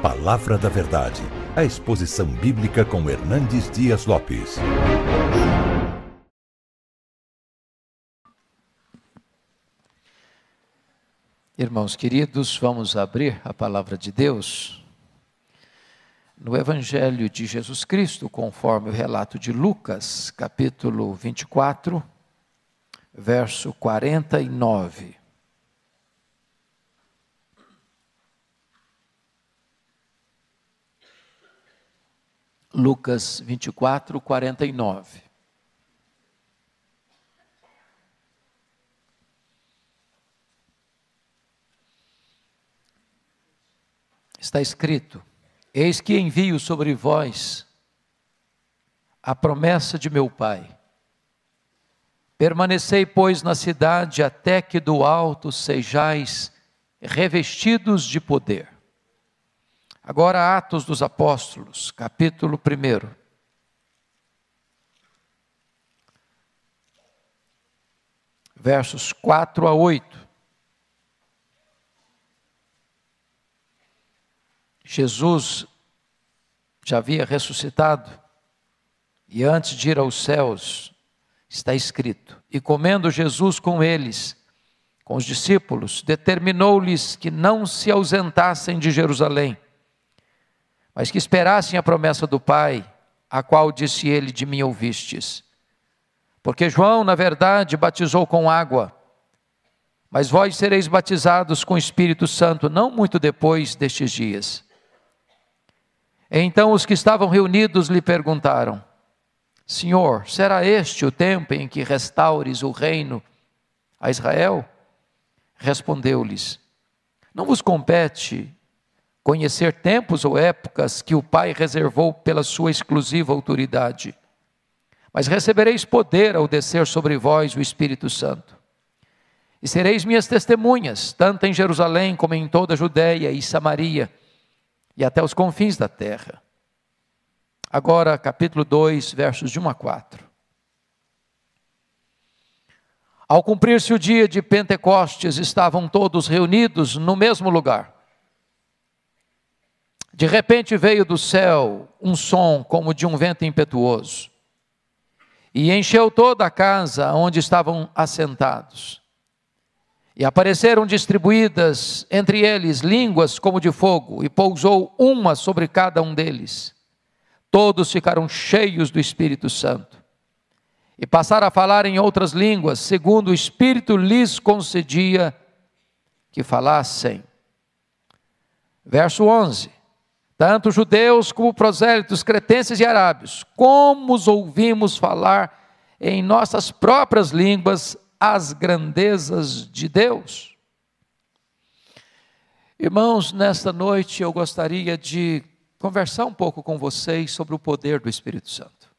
Palavra da Verdade, a exposição bíblica com Hernandes Dias Lopes. Irmãos queridos, vamos abrir a Palavra de Deus no Evangelho de Jesus Cristo, conforme o relato de Lucas, capítulo 24, verso 49. Lucas 24, 49. Está escrito: eis que envio sobre vós a promessa de meu Pai. Permanecei, pois, na cidade, até que do alto sejais revestidos de poder. Agora, Atos dos Apóstolos, capítulo 1. Versos 4 a 8. Jesus já havia ressuscitado, e antes de ir aos céus, está escrito: e comendo Jesus com eles, com os discípulos, determinou-lhes que não se ausentassem de Jerusalém, mas que esperassem a promessa do Pai, a qual disse ele: de mim ouvistes. Porque João, na verdade, batizou com água, mas vós sereis batizados com o Espírito Santo, não muito depois destes dias. Então os que estavam reunidos lhe perguntaram: Senhor, será este o tempo em que restaures o reino a Israel? Respondeu-lhes: não vos compete conhecer tempos ou épocas que o Pai reservou pela sua exclusiva autoridade, mas recebereis poder ao descer sobre vós o Espírito Santo. E sereis minhas testemunhas, tanto em Jerusalém como em toda a Judeia e Samaria, e até os confins da terra. Agora, capítulo 2, versos de 1 a 4. Ao cumprir-se o dia de Pentecostes, estavam todos reunidos no mesmo lugar. De repente veio do céu um som como de um vento impetuoso, e encheu toda a casa onde estavam assentados. E apareceram distribuídas entre eles línguas como de fogo, e pousou uma sobre cada um deles. Todos ficaram cheios do Espírito Santo, e passaram a falar em outras línguas, segundo o Espírito lhes concedia que falassem. Verso 11. Tanto judeus como prosélitos, cretenses e arábios, como os ouvimos falar em nossas próprias línguas as grandezas de Deus. Irmãos, nesta noite eu gostaria de conversar um pouco com vocês sobre o poder do Espírito Santo.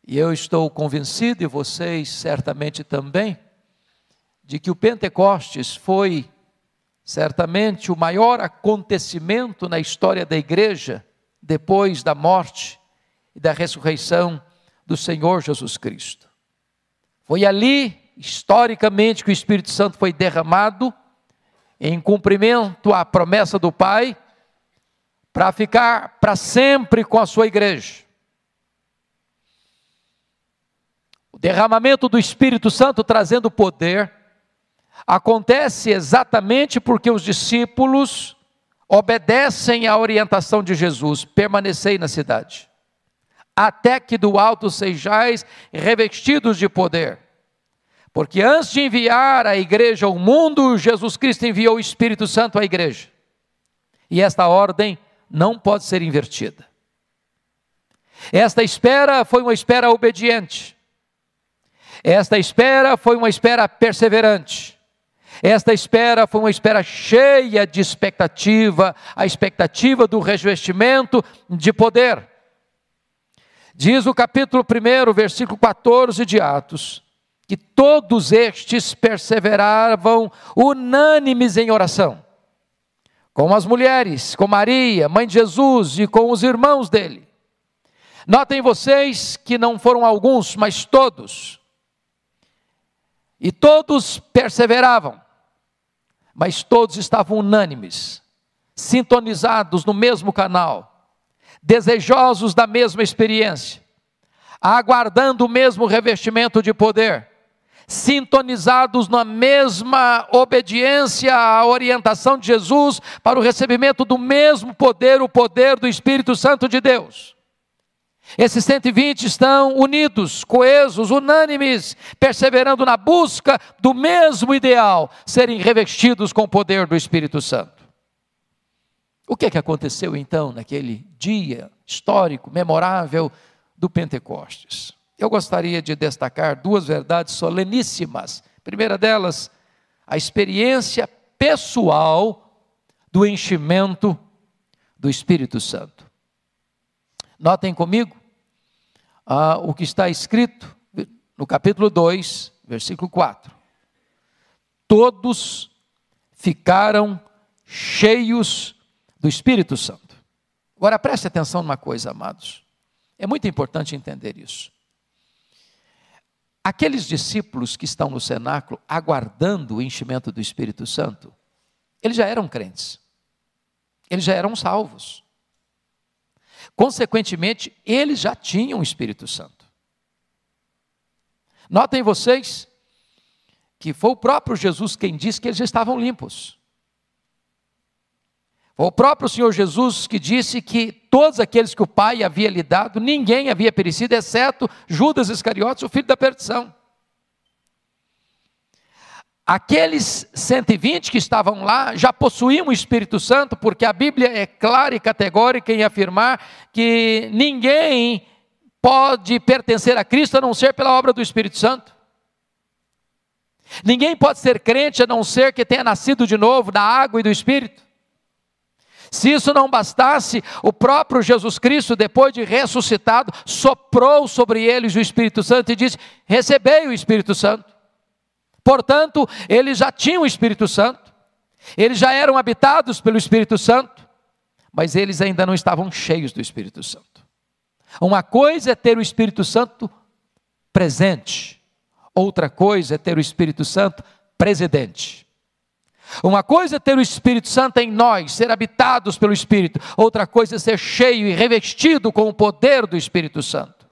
E eu estou convencido, e vocês certamente também, de que o Pentecostes foi certamente o maior acontecimento na história da igreja, depois da morte e da ressurreição do Senhor Jesus Cristo. Foi ali, historicamente, que o Espírito Santo foi derramado, em cumprimento à promessa do Pai, para ficar para sempre com a sua igreja. O derramamento do Espírito Santo trazendo poder acontece exatamente porque os discípulos obedecem à orientação de Jesus: permanecei na cidade, até que do alto sejais revestidos de poder. Porque antes de enviar a igreja ao mundo, Jesus Cristo enviou o Espírito Santo à igreja. E esta ordem não pode ser invertida. Esta espera foi uma espera obediente. Esta espera foi uma espera perseverante. Esta espera foi uma espera cheia de expectativa, a expectativa do revestimento de poder. Diz o capítulo 1, versículo 14 de Atos, que todos estes perseveravam unânimes em oração, com as mulheres, com Maria, mãe de Jesus, e com os irmãos dele. Notem vocês que não foram alguns, mas todos. E todos perseveravam. mas todos estavam unânimes, sintonizados no mesmo canal, desejosos da mesma experiência, aguardando o mesmo revestimento de poder, sintonizados na mesma obediência à orientação de Jesus para o recebimento do mesmo poder, o poder do Espírito Santo de Deus. Esses 120 estão unidos, coesos, unânimes, perseverando na busca do mesmo ideal, serem revestidos com o poder do Espírito Santo. O que que aconteceu então naquele dia histórico, memorável do Pentecostes? Eu gostaria de destacar duas verdades soleníssimas. A primeira delas, a experiência pessoal do enchimento do Espírito Santo. Notem comigo o que está escrito no capítulo 2, versículo 4. Todos ficaram cheios do Espírito Santo. Agora preste atenção numa coisa, amados. É muito importante entender isso. Aqueles discípulos que estão no cenáculo aguardando o enchimento do Espírito Santo, eles já eram crentes. Eles já eram salvos. Consequentemente, eles já tinham o Espírito Santo. Notem vocês que foi o próprio Jesus quem disse que eles já estavam limpos. Foi o próprio Senhor Jesus que disse que todos aqueles que o Pai havia lhe dado, ninguém havia perecido, exceto Judas Iscariotes, o filho da perdição. Aqueles 120 que estavam lá já possuíam o Espírito Santo, porque a Bíblia é clara e categórica em afirmar que ninguém pode pertencer a Cristo a não ser pela obra do Espírito Santo. Ninguém pode ser crente a não ser que tenha nascido de novo da água e do Espírito. Se isso não bastasse, o próprio Jesus Cristo, depois de ressuscitado, soprou sobre eles o Espírito Santo e disse: recebei o Espírito Santo. Portanto, eles já tinham o Espírito Santo, eles já eram habitados pelo Espírito Santo, mas eles ainda não estavam cheios do Espírito Santo. Uma coisa é ter o Espírito Santo presente, outra coisa é ter o Espírito Santo presidente. Uma coisa é ter o Espírito Santo em nós, ser habitados pelo Espírito, outra coisa é ser cheio e revestido com o poder do Espírito Santo.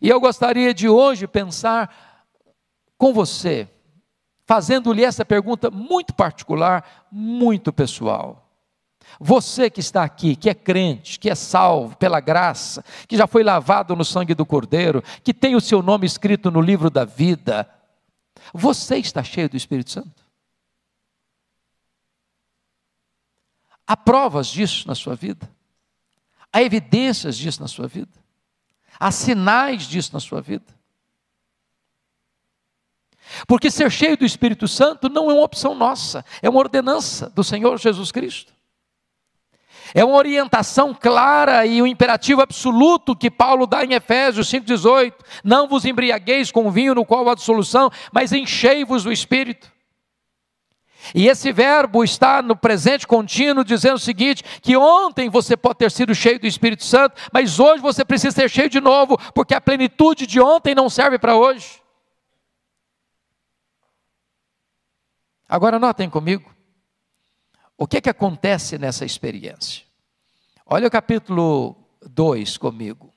E eu gostaria de hoje pensar com você, fazendo-lhe essa pergunta muito particular, muito pessoal. Você que está aqui, que é crente, que é salvo pela graça, que já foi lavado no sangue do Cordeiro, que tem o seu nome escrito no livro da vida, você está cheio do Espírito Santo? Há provas disso na sua vida? Há evidências disso na sua vida? Há sinais disso na sua vida? Porque ser cheio do Espírito Santo não é uma opção nossa, é uma ordenança do Senhor Jesus Cristo. É uma orientação clara e um imperativo absoluto que Paulo dá em Efésios 5,18. Não vos embriagueis com vinho no qual há dissolução, mas enchei-vos do Espírito. E esse verbo está no presente contínuo, dizendo o seguinte, que ontem você pode ter sido cheio do Espírito Santo, mas hoje você precisa ser cheio de novo, porque a plenitude de ontem não serve para hoje. Agora notem comigo, o que acontece nessa experiência? Olha o capítulo 2 comigo.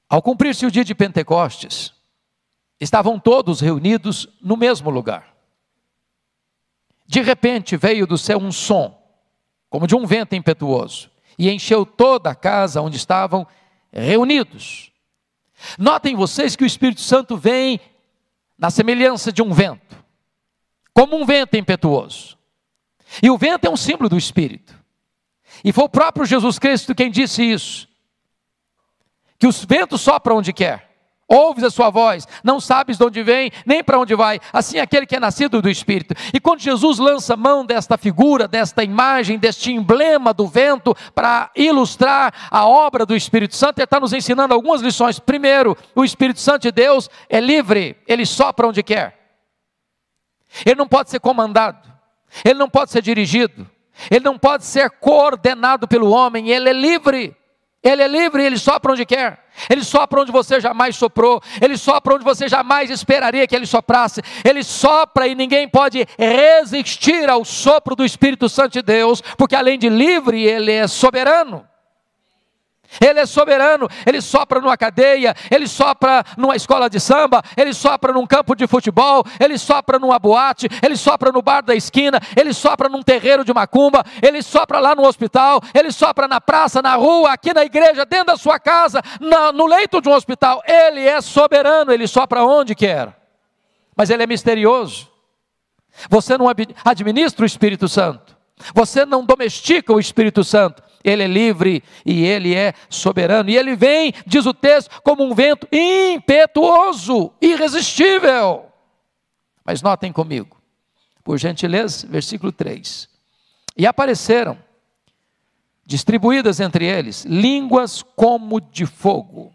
Ao cumprir-se o dia de Pentecostes, estavam todos reunidos no mesmo lugar. De repente veio do céu um som, como de um vento impetuoso, e encheu toda a casa onde estavam reunidos. Notem vocês que o Espírito Santo vem na semelhança de um vento, como um vento impetuoso. E o vento é um símbolo do Espírito. E foi o próprio Jesus Cristo quem disse isso, que os ventos sopram onde quer. Ouves a sua voz, não sabes de onde vem, nem para onde vai. Assim é aquele que é nascido do Espírito. E quando Jesus lança mão desta figura, desta imagem, deste emblema do vento, para ilustrar a obra do Espírito Santo, ele está nos ensinando algumas lições. Primeiro, o Espírito Santo de Deus é livre, ele sopra onde quer. Ele não pode ser comandado, ele não pode ser dirigido, ele não pode ser coordenado pelo homem, ele é livre. Ele é livre, ele sopra onde quer. Ele sopra onde você jamais soprou. Ele sopra onde você jamais esperaria que ele soprasse. Ele sopra e ninguém pode resistir ao sopro do Espírito Santo de Deus, porque além de livre, ele é soberano. Ele é soberano, ele sopra numa cadeia, ele sopra numa escola de samba, ele sopra num campo de futebol, ele sopra numa boate, ele sopra no bar da esquina, ele sopra num terreiro de macumba, ele sopra lá no hospital, ele sopra na praça, na rua, aqui na igreja, dentro da sua casa, no leito de um hospital. Ele é soberano, ele sopra onde quer, mas ele é misterioso. Você não administra o Espírito Santo, você não domestica o Espírito Santo. Ele é livre e ele é soberano. E ele vem, diz o texto, como um vento impetuoso, irresistível. Mas notem comigo, por gentileza, versículo 3. E apareceram, distribuídas entre eles, línguas como de fogo.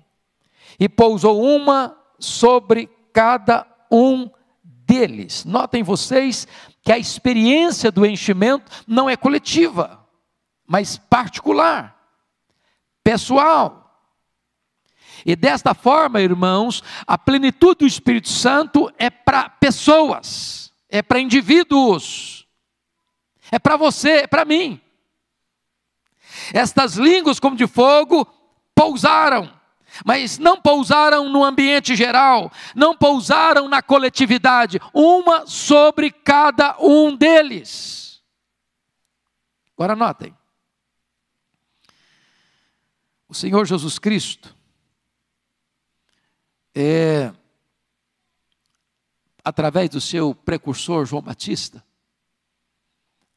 E pousou uma sobre cada um deles. Notem vocês que a experiência do enchimento não é coletiva, mas particular, pessoal. E desta forma, irmãos, a plenitude do Espírito Santo é para pessoas, é para indivíduos, é para você, é para mim. Estas línguas como de fogo pousaram, mas não pousaram no ambiente geral, não pousaram na coletividade, uma sobre cada um deles. Agora notem. O Senhor Jesus Cristo, através do seu precursor João Batista,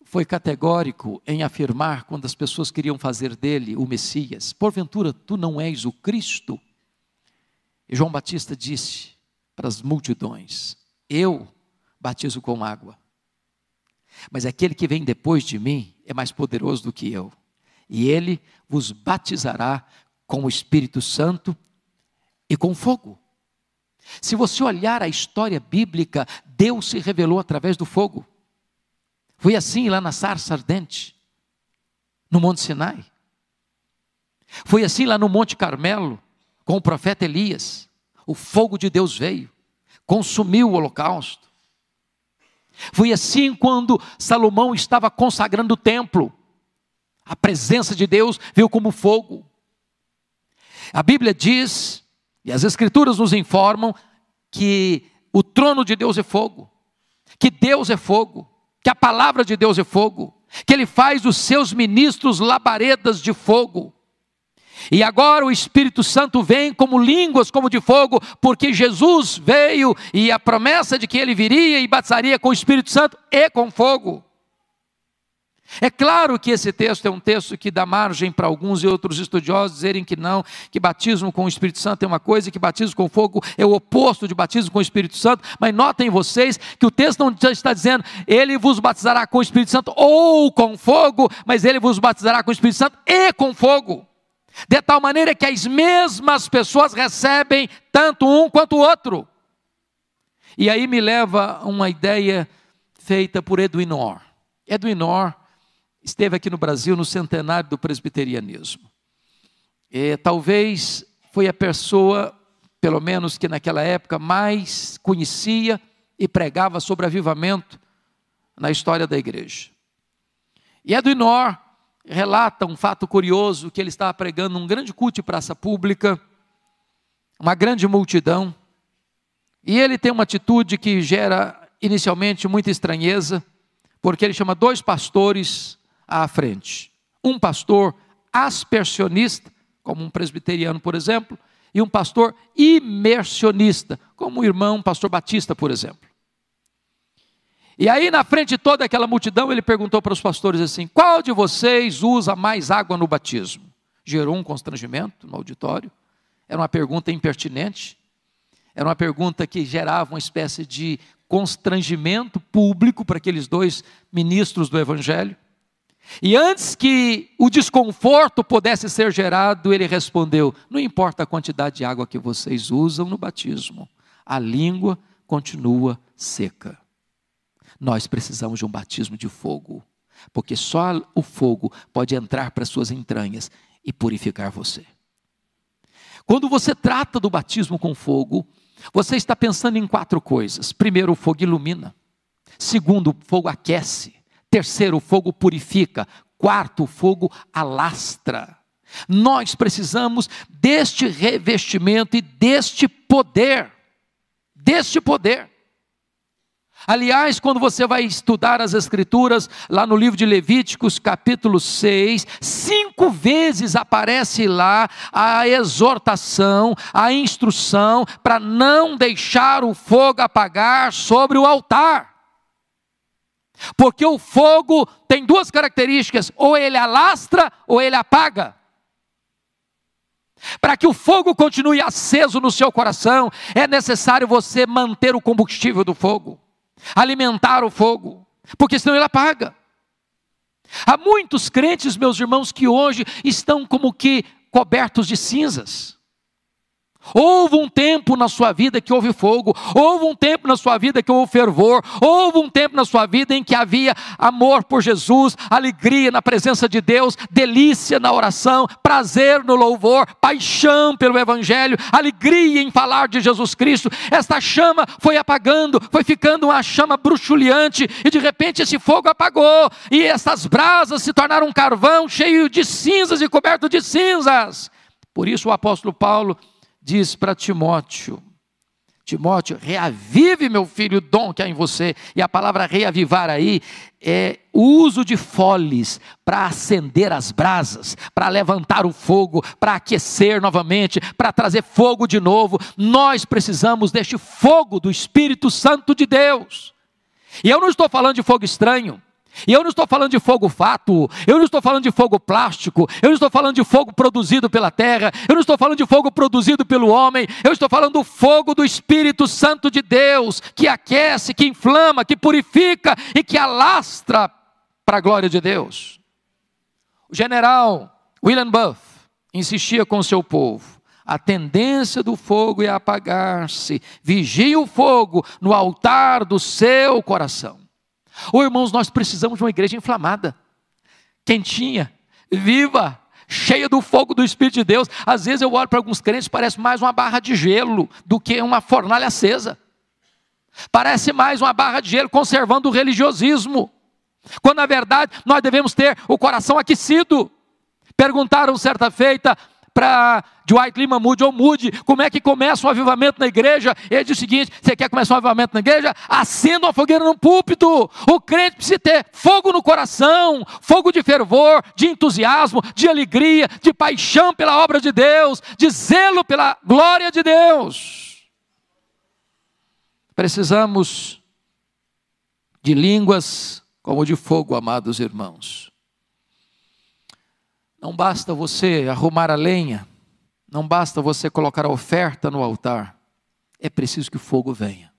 foi categórico em afirmar, quando as pessoas queriam fazer dele o Messias: porventura tu não és o Cristo? E João Batista disse para as multidões: eu batizo com água, mas aquele que vem depois de mim é mais poderoso do que eu. E ele vos batizará com o Espírito Santo e com fogo. Se você olhar a história bíblica, Deus se revelou através do fogo. Foi assim lá na sarça ardente, no Monte Sinai. Foi assim lá no Monte Carmelo, com o profeta Elias. O fogo de Deus veio, consumiu o holocausto. Foi assim quando Salomão estava consagrando o templo. A presença de Deus veio como fogo. A Bíblia diz, e as Escrituras nos informam, que o trono de Deus é fogo, que Deus é fogo, que a palavra de Deus é fogo, que Ele faz dos seus ministros labaredas de fogo. E agora o Espírito Santo vem como línguas como de fogo, porque Jesus veio e a promessa de que Ele viria e batizaria com o Espírito Santo e com fogo. É claro que esse texto é um texto que dá margem para alguns e outros estudiosos dizerem que não, que batismo com o Espírito Santo é uma coisa e que batismo com fogo é o oposto de batismo com o Espírito Santo. Mas notem vocês que o texto não está dizendo ele vos batizará com o Espírito Santo ou com fogo, mas ele vos batizará com o Espírito Santo e com fogo. De tal maneira que as mesmas pessoas recebem tanto um quanto o outro. E aí me leva a uma ideia feita por Edwin Orr. Edwin Orr esteve aqui no Brasil no centenário do presbiterianismo. Talvez foi a pessoa, pelo menos que naquela época, mais conhecia e pregava sobre avivamento na história da igreja. E Edwin Orr relata um fato curioso, que ele estava pregando num grande culto de praça pública, uma grande multidão, e ele tem uma atitude que gera inicialmente muita estranheza, porque ele chama dois pastores à frente. Um pastor aspersionista, como um presbiteriano, por exemplo, e um pastor imersionista, como o irmão pastor Batista, por exemplo. E aí, na frente de toda aquela multidão, ele perguntou para os pastores assim: qual de vocês usa mais água no batismo? Gerou um constrangimento no auditório. Era uma pergunta impertinente. Era uma pergunta que gerava uma espécie de constrangimento público para aqueles dois ministros do Evangelho. E antes que o desconforto pudesse ser gerado, ele respondeu: não importa a quantidade de água que vocês usam no batismo, a língua continua seca. Nós precisamos de um batismo de fogo. porque só o fogo pode entrar para suas entranhas e purificar você. Quando você trata do batismo com fogo, você está pensando em 4 coisas. Primeiro, o fogo ilumina. Segundo, o fogo aquece. Terceiro, o fogo purifica. Quarto, o fogo alastra. Nós precisamos deste revestimento e deste poder. Deste poder. Aliás, quando você vai estudar as Escrituras, lá no livro de Levíticos, capítulo 6, 5 vezes aparece lá a exortação, a instrução, para não deixar o fogo apagar sobre o altar. Porque o fogo tem 2 características, ou ele alastra, ou ele apaga. Para que o fogo continue aceso no seu coração, é necessário você manter o combustível do fogo. Alimentar o fogo, porque senão ele apaga. Há muitos crentes, meus irmãos, que hoje estão como que cobertos de cinzas. Houve um tempo na sua vida que houve fogo, houve um tempo na sua vida que houve fervor, houve um tempo na sua vida em que havia amor por Jesus, alegria na presença de Deus, delícia na oração, prazer no louvor, paixão pelo Evangelho, alegria em falar de Jesus Cristo. Esta chama foi apagando, foi ficando uma chama bruxuleante, e de repente esse fogo apagou, e essas brasas se tornaram um carvão cheio de cinzas e coberto de cinzas. Por isso o apóstolo Paulo diz para Timóteo: Timóteo, reavive, meu filho, o dom que há em você. E a palavra reavivar aí é o uso de foles para acender as brasas, para levantar o fogo, para aquecer novamente, para trazer fogo de novo. Nós precisamos deste fogo do Espírito Santo de Deus. E eu não estou falando de fogo estranho. E eu não estou falando de fogo fátuo, eu não estou falando de fogo plástico, eu não estou falando de fogo produzido pela terra, eu não estou falando de fogo produzido pelo homem, eu estou falando do fogo do Espírito Santo de Deus, que aquece, que inflama, que purifica e que alastra para a glória de Deus. O general William Booth insistia com o seu povo: a tendência do fogo é apagar-se, vigie o fogo no altar do seu coração. Irmãos, nós precisamos de uma igreja inflamada, quentinha, viva, cheia do fogo do Espírito de Deus. Às vezes eu olho para alguns crentes, parece mais uma barra de gelo do que uma fornalha acesa. Parece mais uma barra de gelo conservando o religiosismo, quando na verdade nós devemos ter o coração aquecido. Perguntaram certa feita para Dwight Lyman Moody, como é que começa um avivamento na igreja? Ele diz o seguinte: você quer começar um avivamento na igreja? Acenda uma fogueira no púlpito. O crente precisa ter fogo no coração, fogo de fervor, de entusiasmo, de alegria, de paixão pela obra de Deus, de zelo pela glória de Deus. Precisamos de línguas como de fogo, amados irmãos. Não basta você arrumar a lenha, não basta você colocar a oferta no altar, é preciso que o fogo venha.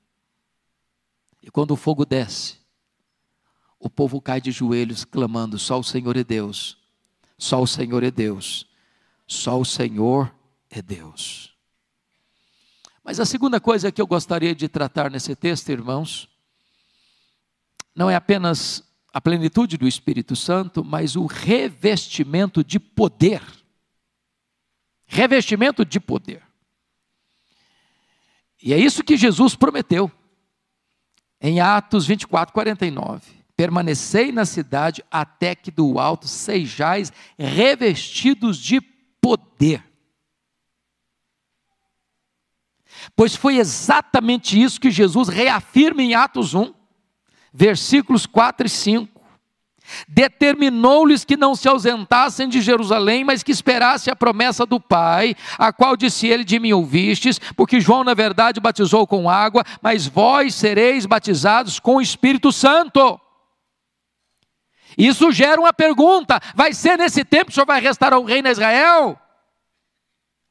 E quando o fogo desce, o povo cai de joelhos clamando: só o Senhor é Deus, só o Senhor é Deus, só o Senhor é Deus. Mas a segunda coisa que eu gostaria de tratar nesse texto, irmãos, não é apenas a plenitude do Espírito Santo, mas o revestimento de poder. Revestimento de poder. E é isso que Jesus prometeu. Em Atos 24, 49. Permanecei na cidade até que do alto sejais revestidos de poder. Pois foi exatamente isso que Jesus reafirma em Atos 1. Versículos 4 e 5, determinou-lhes que não se ausentassem de Jerusalém, mas que esperassem a promessa do Pai, a qual disse ele: de mim ouvistes, porque João na verdade batizou com água, mas vós sereis batizados com o Espírito Santo. Isso gera uma pergunta: vai ser nesse tempo que o Senhor vai restaurar o reino a Israel?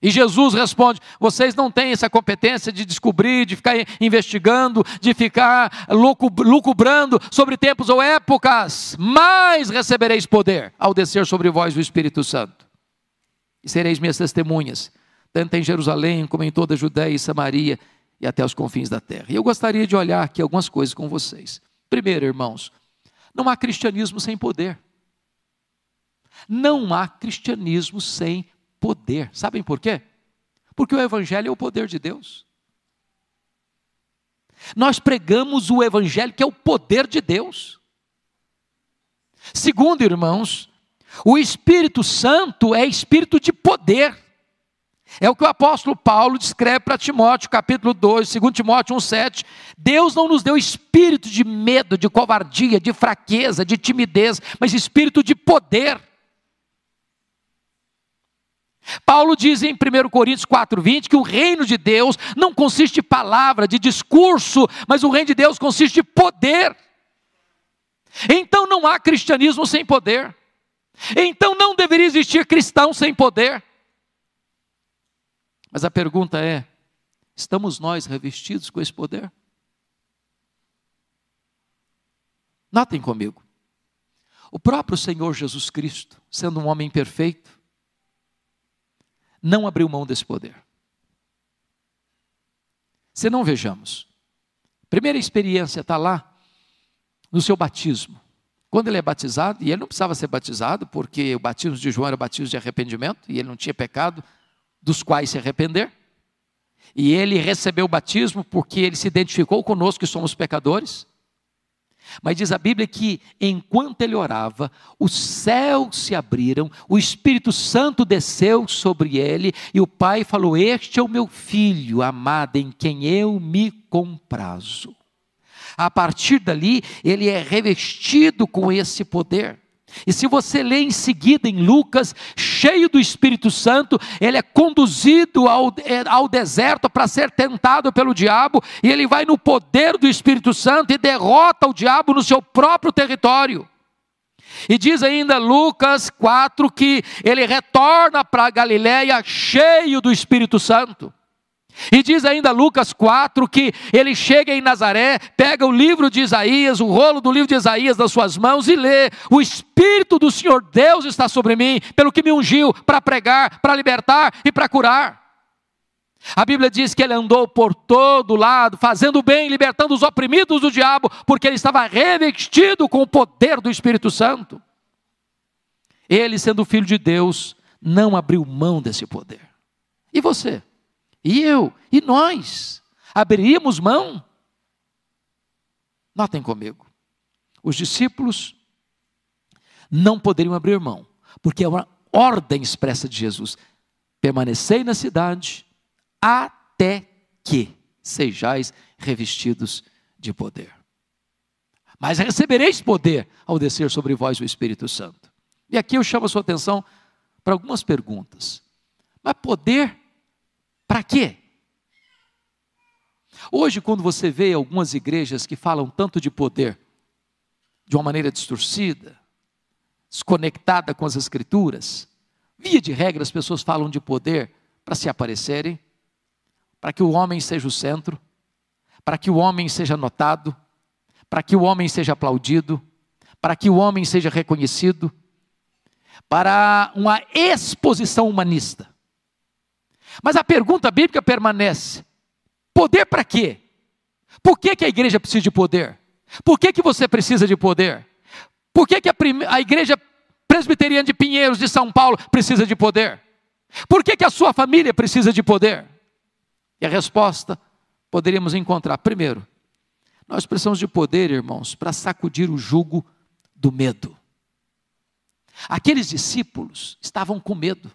E Jesus responde: vocês não têm essa competência de descobrir, de ficar investigando, de ficar lucubrando sobre tempos ou épocas, mas recebereis poder ao descer sobre vós o Espírito Santo. E sereis minhas testemunhas, tanto em Jerusalém como em toda a Judéia e Samaria e até os confins da terra. E eu gostaria de olhar aqui algumas coisas com vocês. Primeiro, irmãos, Não há cristianismo sem poder. Não há cristianismo sem poder. Sabem por quê? Porque o evangelho é o poder de Deus. Nós pregamos o evangelho que é o poder de Deus. Segundo, irmãos, o Espírito Santo é espírito de poder. É o que o apóstolo Paulo descreve para Timóteo, capítulo 2, 2 Timóteo 1,7. Deus não nos deu espírito de medo, de covardia, de fraqueza, de timidez, mas espírito de poder. Paulo diz em 1 Coríntios 4,20 que o reino de Deus não consiste de palavra, de discurso, mas o reino de Deus consiste de poder. Então não há cristianismo sem poder. Então não deveria existir cristão sem poder. Mas a pergunta é, estamos nós revestidos com esse poder? Notem comigo, o próprio Senhor Jesus Cristo, sendo um homem perfeito, não abriu mão desse poder. Se não, vejamos, a primeira experiência está lá, no seu batismo. Quando ele é batizado, e ele não precisava ser batizado, porque o batismo de João era o batismo de arrependimento, e ele não tinha pecado dos quais se arrepender, e ele recebeu o batismo porque ele se identificou conosco que somos pecadores. Mas diz a Bíblia que enquanto ele orava, os céus se abriram, o Espírito Santo desceu sobre ele, e o Pai falou: este é o meu filho amado, em quem eu me comprazo. A partir dali, ele é revestido com esse poder. E se você lê em seguida em Lucas, cheio do Espírito Santo, ele é conduzido ao deserto para ser tentado pelo diabo, e ele vai no poder do Espírito Santo e derrota o diabo no seu próprio território. E diz ainda Lucas 4 que ele retorna para a Galileia cheio do Espírito Santo. E diz ainda Lucas 4 que ele chega em Nazaré, pega o livro de Isaías, o rolo do livro de Isaías nas suas mãos e lê: o Espírito do Senhor Deus está sobre mim, pelo que me ungiu para pregar, para libertar e para curar. A Bíblia diz que ele andou por todo lado, fazendo bem, libertando os oprimidos do diabo, porque ele estava revestido com o poder do Espírito Santo. Ele, sendo filho de Deus, não abriu mão desse poder. E você? E eu, e nós, abriríamos mão? Notem comigo, os discípulos não poderiam abrir mão, porque é uma ordem expressa de Jesus: permanecei na cidade, até que sejais revestidos de poder. Mas recebereis poder ao descer sobre vós o Espírito Santo. E aqui eu chamo a sua atenção para algumas perguntas. Mas poder para quê? Hoje, quando você vê algumas igrejas que falam tanto de poder, de uma maneira distorcida, desconectada com as Escrituras, via de regra as pessoas falam de poder para se aparecerem, para que o homem seja o centro, para que o homem seja notado, para que o homem seja aplaudido, para que o homem seja reconhecido, para uma exposição humanista. Mas a pergunta bíblica permanece: poder para quê? Por que a igreja precisa de poder? Por que você precisa de poder? Por que a igreja presbiteriana de Pinheiros, de São Paulo, precisa de poder? Por que a sua família precisa de poder? E a resposta poderíamos encontrar: primeiro, nós precisamos de poder, irmãos, para sacudir o jugo do medo. Aqueles discípulos estavam com medo.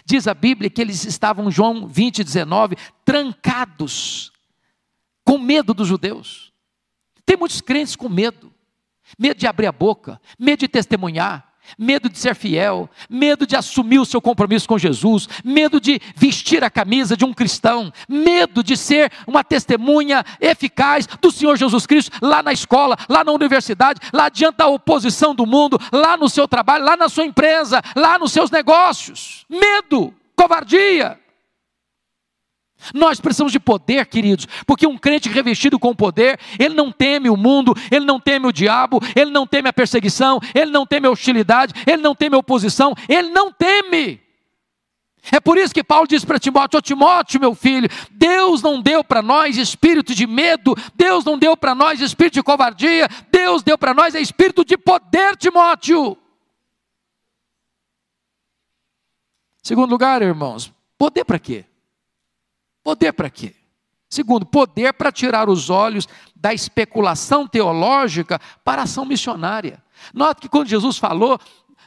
Diz a Bíblia que eles estavam, João 20, 19, trancados, com medo dos judeus. Tem muitos crentes com medo. Medo de abrir a boca, medo de testemunhar, medo de ser fiel, medo de assumir o seu compromisso com Jesus, medo de vestir a camisa de um cristão, medo de ser uma testemunha eficaz do Senhor Jesus Cristo, lá na escola, lá na universidade, lá diante da oposição do mundo, lá no seu trabalho, lá na sua empresa, lá nos seus negócios. Medo, covardia. Nós precisamos de poder, queridos, porque um crente revestido com poder, ele não teme o mundo, ele não teme o diabo, ele não teme a perseguição, ele não teme a hostilidade, ele não teme a oposição, ele não teme. É por isso que Paulo diz para Timóteo: ó Timóteo, meu filho, Deus não deu para nós espírito de medo, Deus não deu para nós espírito de covardia, Deus deu para nós é espírito de poder, Timóteo. Segundo lugar, irmãos, poder para quê? Poder para quê? Segundo, poder para tirar os olhos da especulação teológica para a ação missionária. Note que quando Jesus falou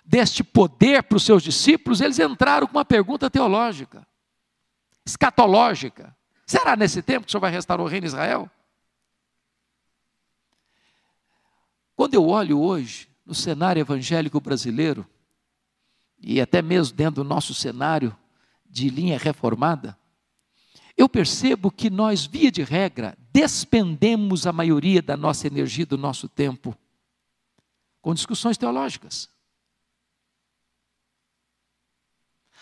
deste poder para os seus discípulos, eles entraram com uma pergunta teológica, escatológica. Será nesse tempo que o Senhor vai restaurar o reino de Israel? Quando eu olho hoje no cenário evangélico brasileiro, e até mesmo dentro do nosso cenário de linha reformada, eu percebo que nós, via de regra, despendemos a maioria da nossa energia, do nosso tempo, com discussões teológicas.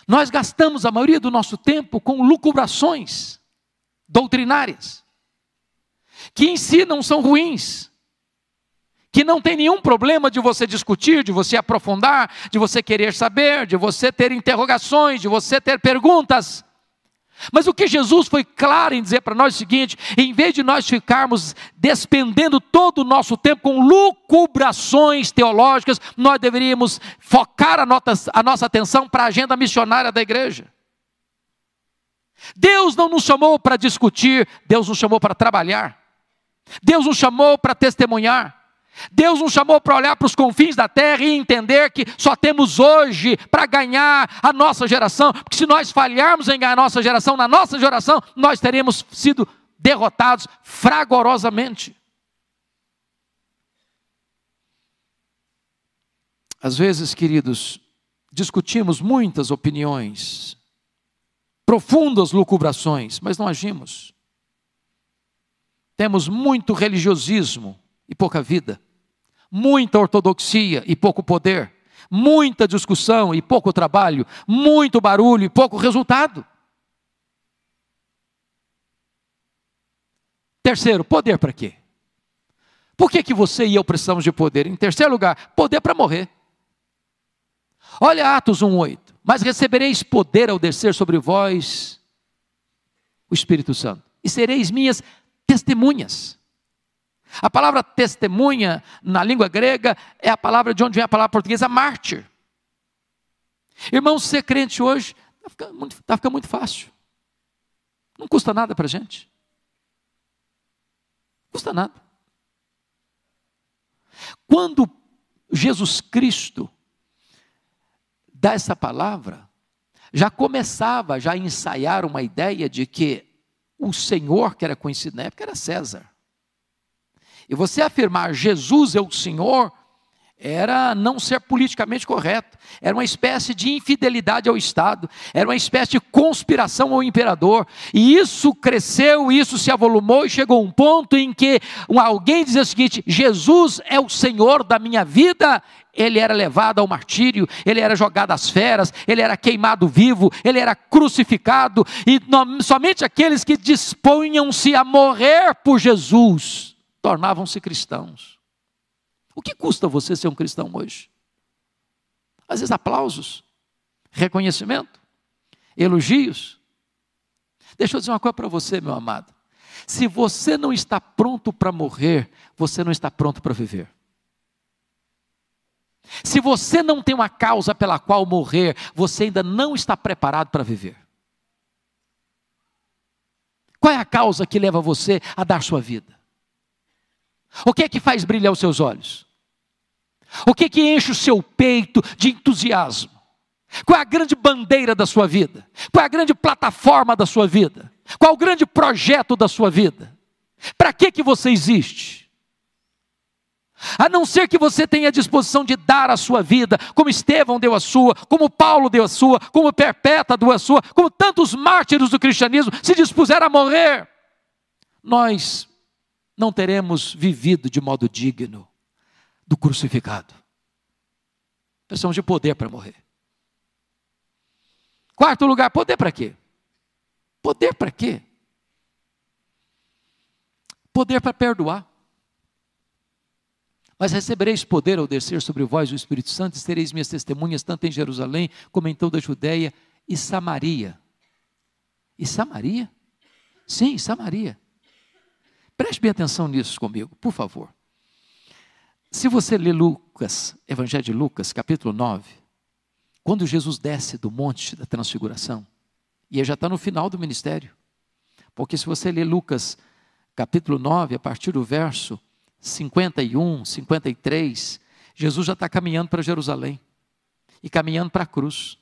Nós gastamos a maioria do nosso tempo com lucubrações doutrinárias, que em si não são ruins, que não tem nenhum problema de você discutir, de você aprofundar, de você querer saber, de você ter interrogações, de você ter perguntas. Mas o que Jesus foi claro em dizer para nós é o seguinte: em vez de nós ficarmos despendendo todo o nosso tempo com lucubrações teológicas, nós deveríamos focar a nossa atenção para a agenda missionária da igreja. Deus não nos chamou para discutir, Deus nos chamou para trabalhar. Deus nos chamou para testemunhar. Deus nos chamou para olhar para os confins da terra e entender que só temos hoje para ganhar a nossa geração, porque se nós falharmos em ganhar a nossa geração, na nossa geração, nós teremos sido derrotados fragorosamente. Às vezes, queridos, discutimos muitas opiniões, profundas lucubrações, mas não agimos. Temos muito religiosismo e pouca vida, muita ortodoxia e pouco poder, muita discussão e pouco trabalho, muito barulho e pouco resultado. Terceiro, poder para quê? Por que você e eu precisamos de poder? Em terceiro lugar, poder para morrer. Olha Atos 1:8, mas recebereis poder ao descer sobre vós o Espírito Santo, e sereis minhas testemunhas. A palavra testemunha, na língua grega, é a palavra de onde vem a palavra portuguesa mártir. Irmão, ser crente hoje está ficando muito fácil. Não custa nada para a gente. Não custa nada. Quando Jesus Cristo dá essa palavra, já começava a ensaiar uma ideia de que o Senhor, que era conhecido na época, era César. E você afirmar Jesus é o Senhor, era não ser politicamente correto, era uma espécie de infidelidade ao Estado, era uma espécie de conspiração ao imperador, e isso cresceu, isso se avolumou, e chegou um ponto em que alguém dizia o seguinte: Jesus é o Senhor da minha vida. Ele era levado ao martírio, ele era jogado às feras, ele era queimado vivo, ele era crucificado, e somente aqueles que dispunham-se a morrer por Jesus tornavam-se cristãos. O que custa você ser um cristão hoje? Às vezes aplausos, reconhecimento, elogios. Deixa eu dizer uma coisa para você, meu amado. Se você não está pronto para morrer, você não está pronto para viver. Se você não tem uma causa pela qual morrer, você ainda não está preparado para viver. Qual é a causa que leva você a dar sua vida? O que é que faz brilhar os seus olhos? O que é que enche o seu peito de entusiasmo? Qual é a grande bandeira da sua vida? Qual é a grande plataforma da sua vida? Qual é o grande projeto da sua vida? Para que você existe? A não ser que você tenha a disposição de dar a sua vida, como Estevão deu a sua, como Paulo deu a sua, como Perpétua deu a sua, como tantos mártires do cristianismo se dispuseram a morrer, nós não teremos vivido de modo digno do crucificado. Precisamos de poder para morrer. Quarto lugar, poder para quê? Poder para quê? Poder para perdoar. Mas recebereis poder ao descer sobre vós o Espírito Santo, e sereis minhas testemunhas, tanto em Jerusalém, como em toda a Judeia e Samaria. E Samaria? Sim, Samaria. Preste bem atenção nisso comigo, por favor. Se você ler Lucas, Evangelho de Lucas, capítulo 9, quando Jesus desce do monte da transfiguração, e ele já está no final do ministério, porque se você ler Lucas, capítulo 9, a partir do verso 51, 53, Jesus já está caminhando para Jerusalém, e caminhando para a cruz.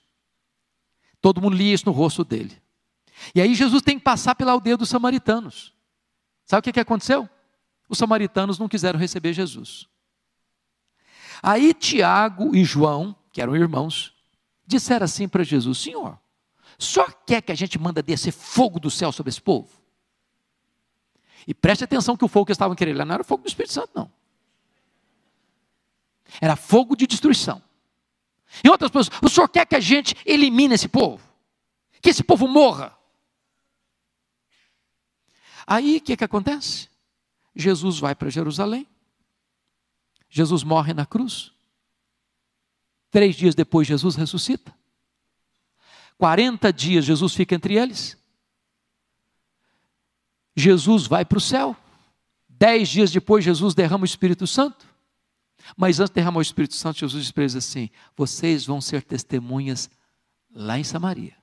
Todo mundo lia isso no rosto dele. E aí Jesus tem que passar pela aldeia dos samaritanos. Sabe o que aconteceu? Os samaritanos não quiseram receber Jesus. Aí Tiago e João, que eram irmãos, disseram assim para Jesus: Senhor, o senhor quer que a gente manda descer fogo do céu sobre esse povo? E preste atenção que o fogo que eles estavam querendo lá não era fogo do Espírito Santo, não. Era fogo de destruição. Em outras palavras, o senhor quer que a gente elimine esse povo? Que esse povo morra? Aí o que acontece? Jesus vai para Jerusalém. Jesus morre na cruz. 3 dias depois Jesus ressuscita. 40 dias Jesus fica entre eles. Jesus vai para o céu. 10 dias depois Jesus derrama o Espírito Santo. Mas antes de derramar o Espírito Santo, Jesus diz para eles assim: vocês vão ser testemunhas lá em Samaria.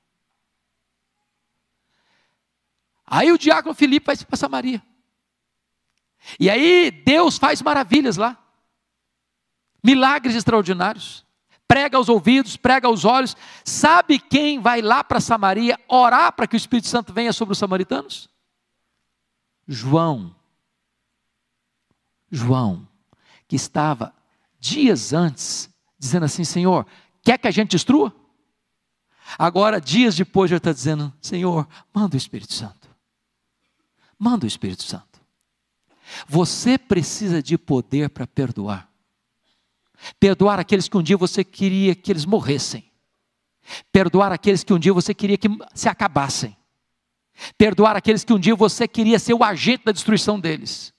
Aí o diácono Filipe vai para Samaria. E aí Deus faz maravilhas lá. Milagres extraordinários. Prega aos ouvidos, prega aos olhos. Sabe quem vai lá para Samaria orar para que o Espírito Santo venha sobre os samaritanos? João. João, que estava dias antes dizendo assim: Senhor, quer que a gente destrua? Agora, dias depois, ele está dizendo: Senhor, manda o Espírito Santo. Manda o Espírito Santo. Você precisa de poder para perdoar. Perdoar aqueles que um dia você queria que eles morressem. Perdoar aqueles que um dia você queria que se acabassem. Perdoar aqueles que um dia você queria ser o agente da destruição deles.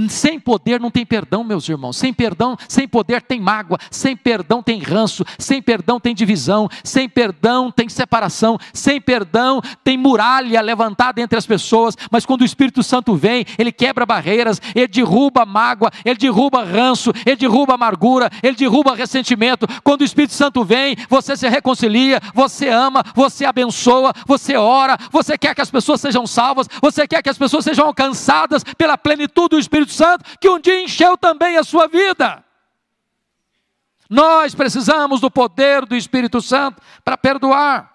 Sem poder não tem perdão, meus irmãos. Sem perdão, sem poder tem mágoa. Sem perdão tem ranço. Sem perdão tem divisão. Sem perdão tem separação. Sem perdão tem muralha levantada entre as pessoas. Mas quando o Espírito Santo vem, ele quebra barreiras, ele derruba mágoa, ele derruba ranço, ele derruba amargura, ele derruba ressentimento. Quando o Espírito Santo vem, você se reconcilia, você ama, você abençoa, você ora, você quer que as pessoas sejam salvas, você quer que as pessoas sejam alcançadas pela plenitude do Espírito Santo, que um dia encheu também a sua vida. Nós precisamos do poder do Espírito Santo para perdoar.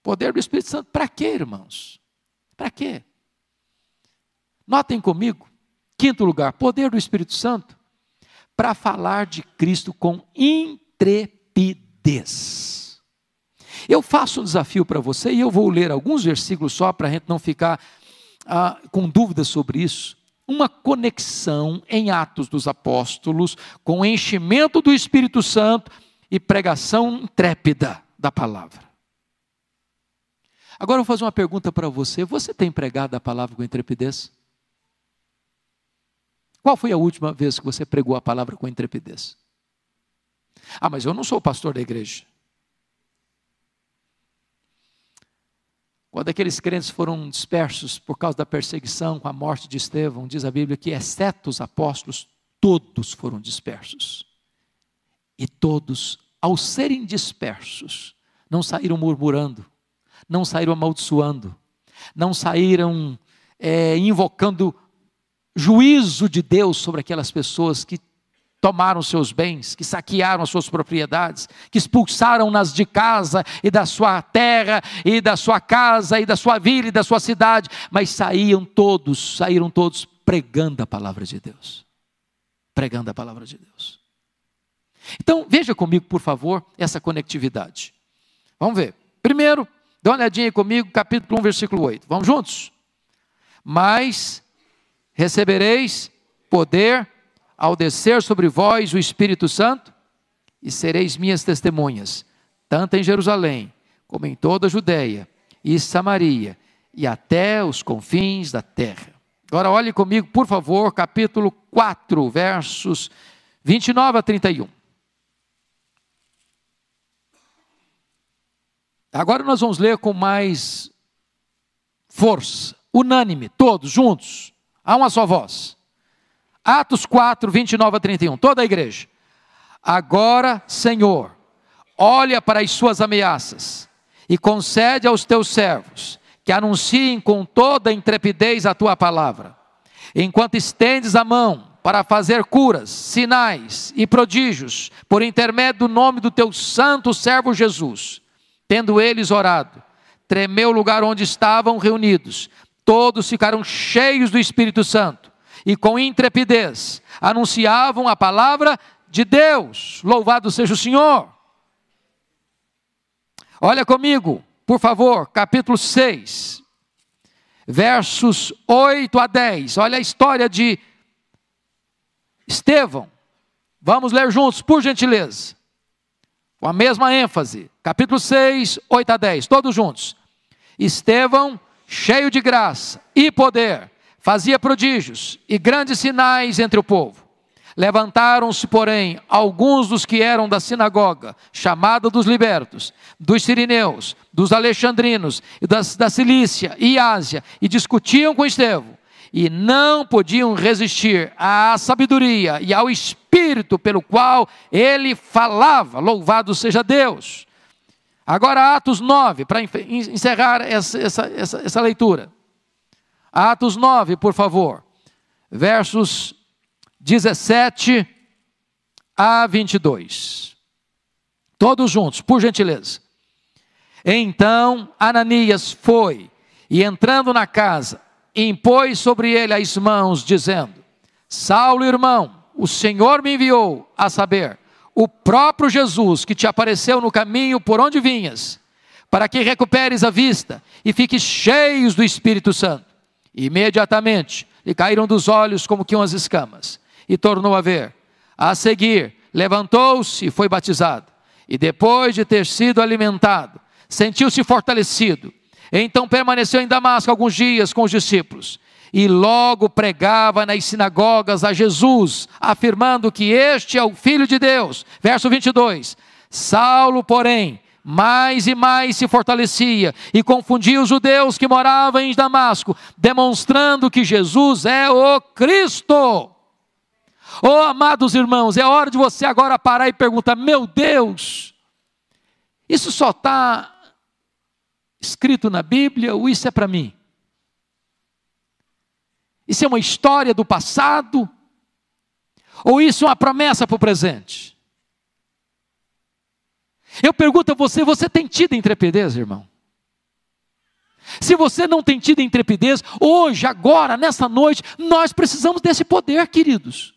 Poder do Espírito Santo para quê, irmãos? Para quê? Notem comigo, 5º lugar, poder do Espírito Santo para falar de Cristo com intrepidez. Eu faço um desafio para você e eu vou ler alguns versículos só para a gente não ficar com dúvidas sobre isso. Uma conexão em Atos dos Apóstolos com o enchimento do Espírito Santo e pregação intrépida da palavra. Agora eu vou fazer uma pergunta para você: você tem pregado a palavra com intrepidez? Qual foi a última vez que você pregou a palavra com intrepidez? Mas eu não sou o pastor da igreja. Quando aqueles crentes foram dispersos por causa da perseguição, com a morte de Estevão, diz a Bíblia que, exceto os apóstolos, todos foram dispersos. E todos, ao serem dispersos, não saíram murmurando, não saíram amaldiçoando, não saíram invocando juízo de Deus sobre aquelas pessoas que tomaram seus bens, que saquearam as suas propriedades, que expulsaram-nas de casa e da sua terra, e da sua casa, e da sua vila, e da sua cidade, mas saíram todos pregando a palavra de Deus. Pregando a palavra de Deus. Então, veja comigo, por favor, essa conectividade. Vamos ver. Primeiro, dá uma olhadinha aí comigo, capítulo 1, versículo 8. Vamos juntos? Mas recebereis poder ao descer sobre vós o Espírito Santo, e sereis minhas testemunhas, tanto em Jerusalém, como em toda a Judeia e Samaria, e até os confins da terra. Agora olhe comigo, por favor, capítulo 4, versos 29 a 31. Agora nós vamos ler com mais força, unânime, todos juntos, a uma só voz. Atos 4, 29 a 31, toda a igreja. Agora, Senhor, olha para as suas ameaças e concede aos teus servos que anunciem com toda intrepidez a tua palavra, enquanto estendes a mão para fazer curas, sinais e prodígios, por intermédio do nome do teu santo servo Jesus. Tendo eles orado, tremeu o lugar onde estavam reunidos, todos ficaram cheios do Espírito Santo, e com intrepidez anunciavam a palavra de Deus. Louvado seja o Senhor. Olha comigo, por favor, capítulo 6, versos 8 a 10, olha a história de Estevão. Vamos ler juntos, por gentileza, com a mesma ênfase, capítulo 6, 8 a 10, todos juntos. Estevão, cheio de graça e poder, fazia prodígios e grandes sinais entre o povo. Levantaram-se, porém, alguns dos que eram da sinagoga, chamada dos libertos, dos sirineus, dos alexandrinos, e da Cilícia e Ásia, e discutiam com Estevão, e não podiam resistir à sabedoria e ao espírito pelo qual ele falava. Louvado seja Deus. Agora Atos 9, para encerrar essa leitura. Atos 9, por favor, versos 17 a 22. Todos juntos, por gentileza. Então Ananias foi, e entrando na casa, impôs sobre ele as mãos, dizendo: Saulo, irmão, o Senhor me enviou, a saber, o próprio Jesus que te apareceu no caminho por onde vinhas, para que recuperes a vista e fiques cheios do Espírito Santo. Imediatamente lhe caíram dos olhos como que umas escamas, e tornou a ver. A seguir, levantou-se e foi batizado. E depois de ter sido alimentado, sentiu-se fortalecido. Então permaneceu em Damasco alguns dias com os discípulos. E logo pregava nas sinagogas a Jesus, afirmando que este é o Filho de Deus. Verso 22. Saulo, porém, mais e mais se fortalecia e confundia os judeus que moravam em Damasco, demonstrando que Jesus é o Cristo. Oh, amados irmãos, é hora de você agora parar e perguntar: meu Deus, isso só está escrito na Bíblia ou isso é para mim? Isso é uma história do passado? Ou isso é uma promessa para o presente? Eu pergunto a você, você tem tido intrepidez, irmão? Se você não tem tido intrepidez, hoje, agora, nessa noite, nós precisamos desse poder, queridos.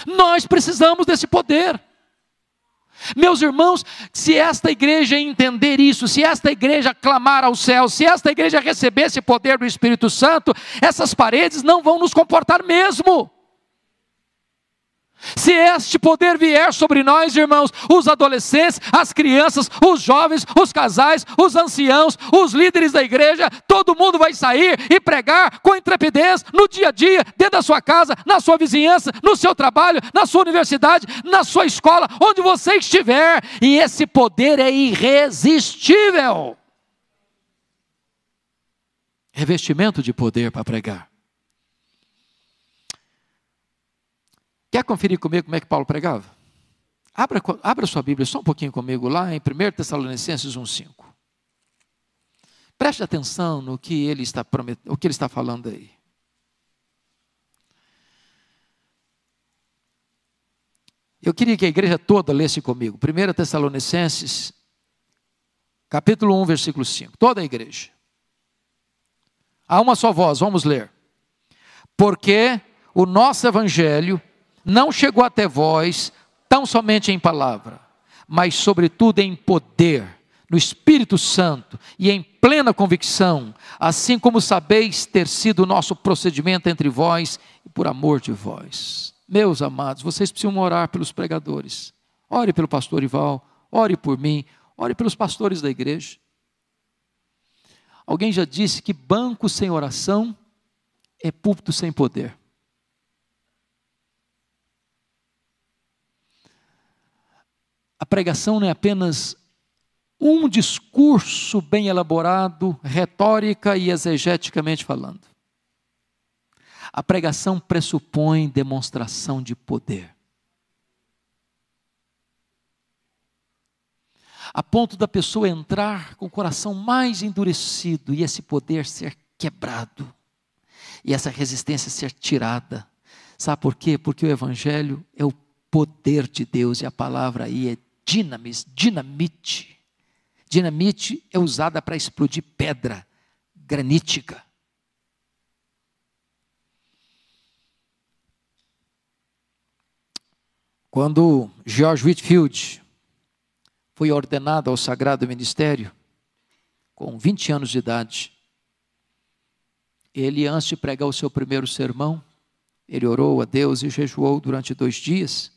Nós precisamos desse poder. Meus irmãos, se esta igreja entender isso, se esta igreja clamar ao céu, se esta igreja receber esse poder do Espírito Santo, essas paredes não vão nos comportar mesmo. Se este poder vier sobre nós, irmãos, os adolescentes, as crianças, os jovens, os casais, os anciãos, os líderes da igreja, todo mundo vai sair e pregar com intrepidez no dia a dia, dentro da sua casa, na sua vizinhança, no seu trabalho, na sua universidade, na sua escola, onde você estiver, e esse poder é irresistível. Revestimento de poder para pregar. Quer conferir comigo como é que Paulo pregava? Abra sua Bíblia só um pouquinho comigo lá em 1 Tessalonicenses 1,5. Preste atenção no que ele está o que ele está falando aí. Eu queria que a igreja toda lesse comigo. 1 Tessalonicenses, capítulo 1, versículo 5. Toda a igreja. Há uma só voz, vamos ler. Porque o nosso evangelho não chegou até vós tão somente em palavra, mas sobretudo em poder, no Espírito Santo e em plena convicção, assim como sabeis ter sido o nosso procedimento entre vós e por amor de vós. Meus amados, vocês precisam orar pelos pregadores. Ore pelo pastor Ival, ore por mim, ore pelos pastores da igreja. Alguém já disse que banco sem oração é púlpito sem poder. A pregação não é apenas um discurso bem elaborado, retórica e exegeticamente falando. A pregação pressupõe demonstração de poder. A ponto da pessoa entrar com o coração mais endurecido e esse poder ser quebrado. E essa resistência ser tirada. Sabe por quê? Porque o Evangelho é o poder de Deus e a palavra aí é dinamite. Dinamite é usada para explodir pedra granítica. Quando George Whitefield foi ordenado ao sagrado ministério, com 20 anos de idade, ele, antes de pregar o seu primeiro sermão, ele orou a Deus e jejuou durante 2 dias.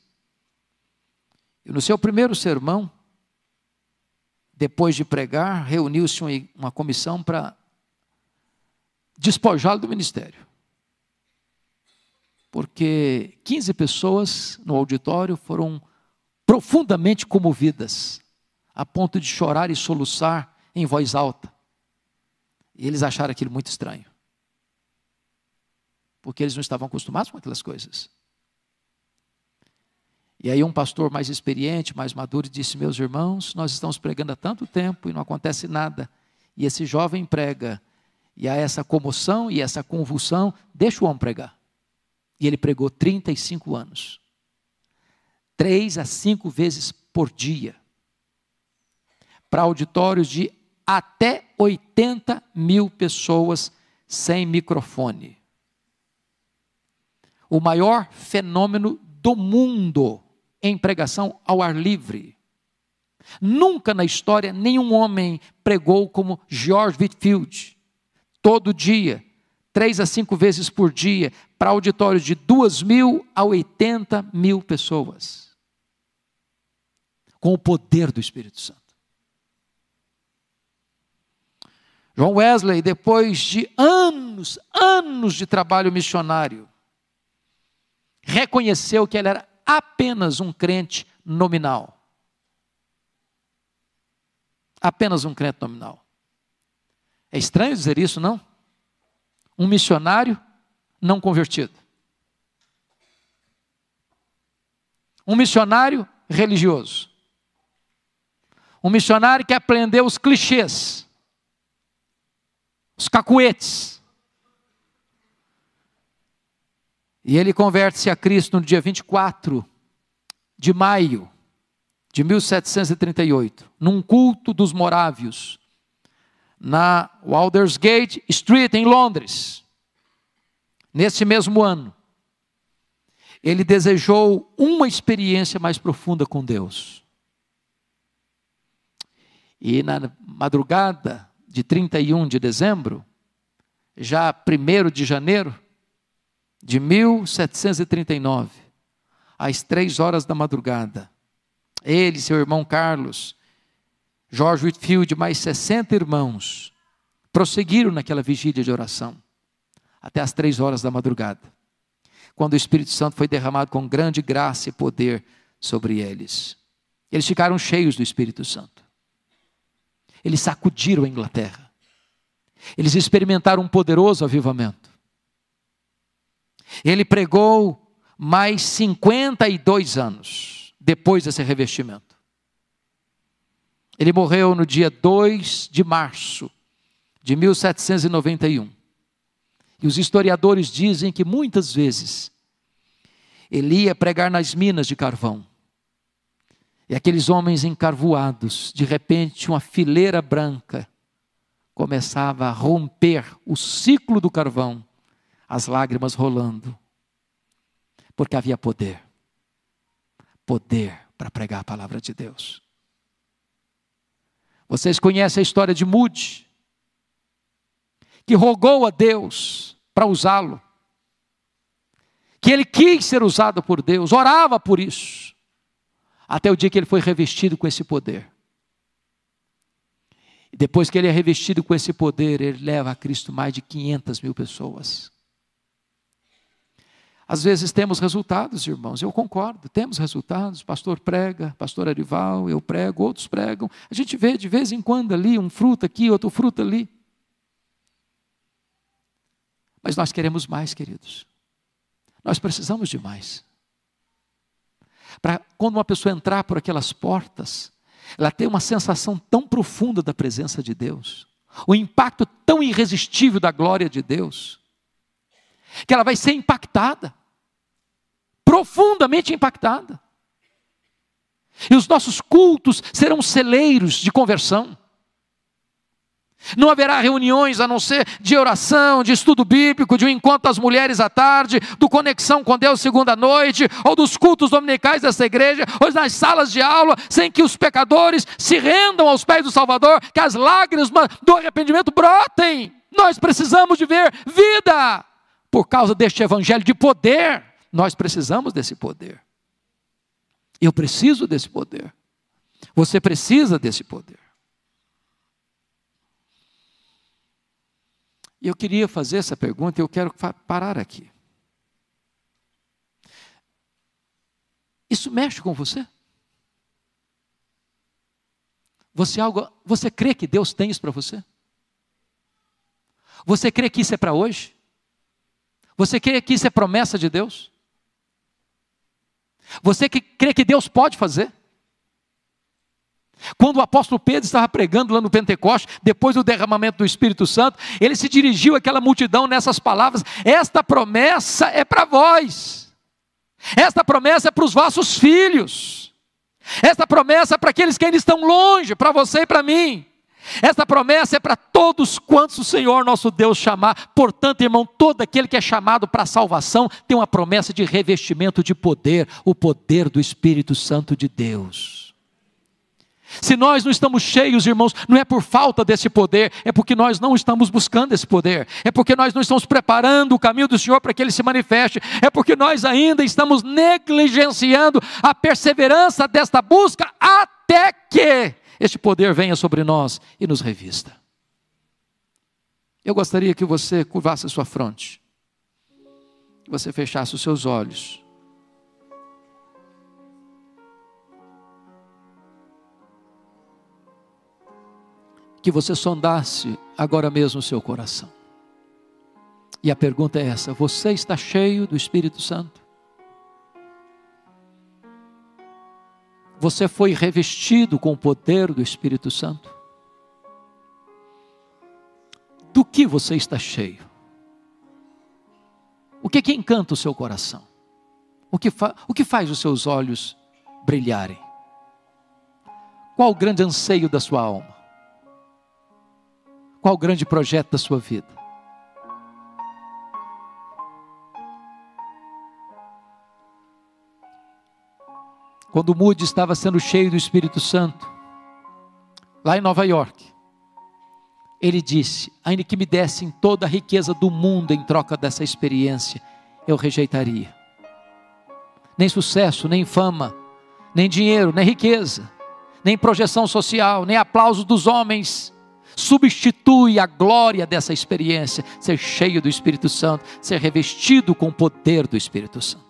E no seu primeiro sermão, depois de pregar, reuniu-se uma comissão para despojá-lo do ministério. Porque 15 pessoas no auditório foram profundamente comovidas, a ponto de chorar e soluçar em voz alta. E eles acharam aquilo muito estranho. Porque eles não estavam acostumados com aquelas coisas. E aí um pastor mais experiente, mais maduro, disse: meus irmãos, nós estamos pregando há tanto tempo e não acontece nada. E esse jovem prega, e há essa comoção e essa convulsão, deixa o homem pregar. E ele pregou 35 anos. 3 a 5 vezes por dia. Para auditórios de até 80 mil pessoas sem microfone. O maior fenômeno do mundo em pregação ao ar livre. Nunca na história nenhum homem pregou como George Whitefield. Todo dia, 3 a 5 vezes por dia, para auditórios de 2.000 a 80 mil pessoas. Com o poder do Espírito Santo. John Wesley, depois de anos de trabalho missionário, reconheceu que ele era apenas um crente nominal. Apenas um crente nominal. É estranho dizer isso, não? Um missionário não convertido. Um missionário religioso. Um missionário que aprendeu os clichês, os cacuetes. E ele converte-se a Cristo no dia 24 de maio de 1738, num culto dos morávios, na Aldersgate Street, em Londres. Nesse mesmo ano, ele desejou uma experiência mais profunda com Deus. E na madrugada de 31 de dezembro, já 1º de janeiro de 1739, às 3 horas da madrugada, ele e seu irmão Carlos, George Whitefield, mais 60 irmãos, prosseguiram naquela vigília de oração, até às 3 horas da madrugada, quando o Espírito Santo foi derramado com grande graça e poder sobre eles. Eles ficaram cheios do Espírito Santo. Eles sacudiram a Inglaterra. Eles experimentaram um poderoso avivamento. Ele pregou mais 52 anos depois desse revestimento. Ele morreu no dia 2 de março de 1791. E os historiadores dizem que muitas vezes ele ia pregar nas minas de carvão. E aqueles homens encarvoados, de repente uma fileira branca começava a romper o ciclo do carvão, as lágrimas rolando, porque havia poder para pregar a palavra de Deus. Vocês conhecem a história de Moody, que rogou a Deus para usá-lo, que ele quis ser usado por Deus, orava por isso, até o dia que ele foi revestido com esse poder. E depois que ele é revestido com esse poder, ele leva a Cristo mais de 500 mil pessoas. Às vezes temos resultados, irmãos, eu concordo, temos resultados, o pastor prega, pastor Arival, eu prego, outros pregam, a gente vê de vez em quando ali, um fruto aqui, outro fruto ali. Mas nós queremos mais, queridos. Nós precisamos de mais. Para quando uma pessoa entrar por aquelas portas, ela tem uma sensação tão profunda da presença de Deus, o impacto tão irresistível da glória de Deus, que ela vai ser impactada, profundamente impactada. E os nossos cultos serão celeiros de conversão. Não haverá reuniões a não ser de oração, de estudo bíblico, de um encontro das mulheres à tarde, do Conexão com Deus segunda noite, ou dos cultos dominicais dessa igreja, ou nas salas de aula, sem que os pecadores se rendam aos pés do Salvador, que as lágrimas do arrependimento brotem. Nós precisamos de ver vida, por causa deste evangelho de poder. Nós precisamos desse poder. Eu preciso desse poder. Você precisa desse poder. E eu queria fazer essa pergunta e eu quero parar aqui. Isso mexe com você? Você crê que Deus tem isso para você? Você crê que isso é para hoje? Você crê que isso é promessa de Deus? Você crê que Deus pode fazer? Quando o apóstolo Pedro estava pregando lá no Pentecoste, depois do derramamento do Espírito Santo, ele se dirigiu àquela multidão nessas palavras: esta promessa é para vós, esta promessa é para os vossos filhos, esta promessa é para aqueles que ainda estão longe, para você e para mim, esta promessa é para todos quantos o Senhor nosso Deus chamar. Portanto, irmão, todo aquele que é chamado para a salvação tem uma promessa de revestimento de poder, o poder do Espírito Santo de Deus. Se nós não estamos cheios, irmãos, não é por falta desse poder, é porque nós não estamos buscando esse poder, é porque nós não estamos preparando o caminho do Senhor para que Ele se manifeste, é porque nós ainda estamos negligenciando a perseverança desta busca até que este poder venha sobre nós e nos revista. Eu gostaria que você curvasse a sua fronte, que você fechasse os seus olhos. Que você sondasse agora mesmo o seu coração. E a pergunta é essa: você está cheio do Espírito Santo? Você foi revestido com o poder do Espírito Santo? Do que você está cheio? O que encanta o seu coração? O que faz os seus olhos brilharem? Qual o grande anseio da sua alma? Qual o grande projeto da sua vida? Quando Moody estava sendo cheio do Espírito Santo, lá em Nova York, ele disse: ainda que me dessem toda a riqueza do mundo em troca dessa experiência, eu rejeitaria. Nem sucesso, nem fama, nem dinheiro, nem riqueza, nem projeção social, nem aplauso dos homens substitui a glória dessa experiência, ser cheio do Espírito Santo, ser revestido com o poder do Espírito Santo.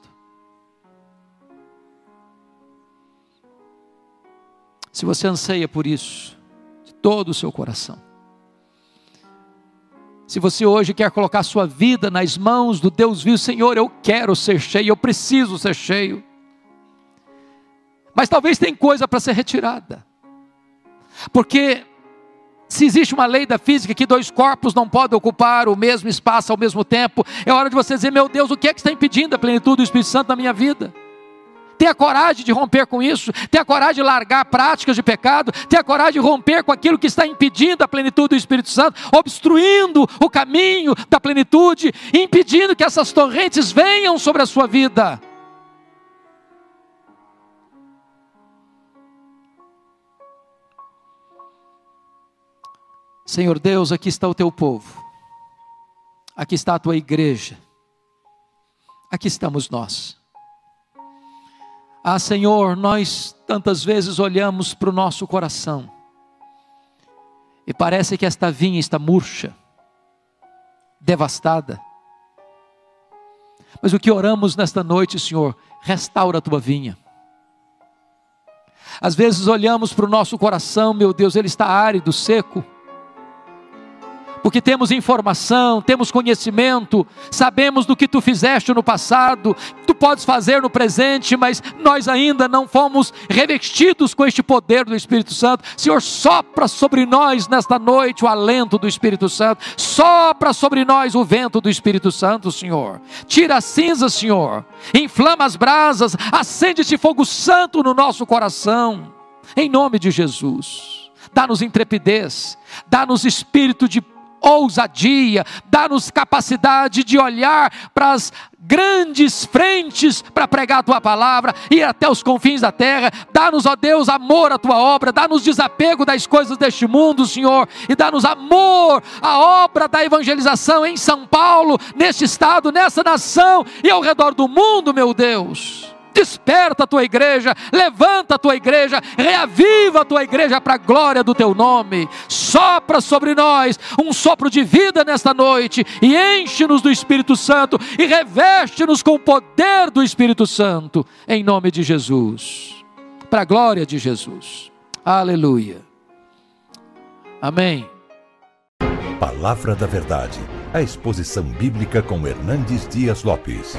Se você anseia por isso, de todo o seu coração, se você hoje quer colocar sua vida nas mãos do Deus vivo: Senhor, eu quero ser cheio, eu preciso ser cheio, mas talvez tenha coisa para ser retirada, porque se existe uma lei da física que dois corpos não podem ocupar o mesmo espaço ao mesmo tempo, é hora de você dizer: meu Deus, o que é que está impedindo a plenitude do Espírito Santo na minha vida? Tenha coragem de romper com isso, tenha coragem de largar práticas de pecado, tenha coragem de romper com aquilo que está impedindo a plenitude do Espírito Santo, obstruindo o caminho da plenitude, impedindo que essas torrentes venham sobre a sua vida. Senhor Deus, aqui está o teu povo, aqui está a tua igreja, aqui estamos nós. Ah, Senhor, nós tantas vezes olhamos para o nosso coração e parece que esta vinha está murcha, devastada. Mas o que oramos nesta noite, Senhor, restaura a tua vinha. Às vezes olhamos para o nosso coração, meu Deus, ele está árido, seco, porque temos informação, temos conhecimento, sabemos do que tu fizeste no passado, tu podes fazer no presente, mas nós ainda não fomos revestidos com este poder do Espírito Santo. Senhor, sopra sobre nós nesta noite o alento do Espírito Santo, sopra sobre nós o vento do Espírito Santo, Senhor. Tira a cinza, Senhor, inflama as brasas, acende esse fogo santo no nosso coração, em nome de Jesus. Dá-nos intrepidez, dá-nos espírito de ousadia, dá-nos capacidade de olhar para as grandes frentes para pregar a tua palavra, ir até os confins da terra. Dá-nos, ó Deus, amor à tua obra, dá-nos desapego das coisas deste mundo, Senhor, e dá-nos amor à obra da evangelização em São Paulo, neste estado, nessa nação e ao redor do mundo, meu Deus. Desperta a tua igreja, levanta a tua igreja, reaviva a tua igreja para a glória do teu nome. Sopra sobre nós um sopro de vida nesta noite e enche-nos do Espírito Santo e reveste-nos com o poder do Espírito Santo, em nome de Jesus, para a glória de Jesus. Aleluia. Amém. Palavra da Verdade, a exposição bíblica com Hernandes Dias Lopes.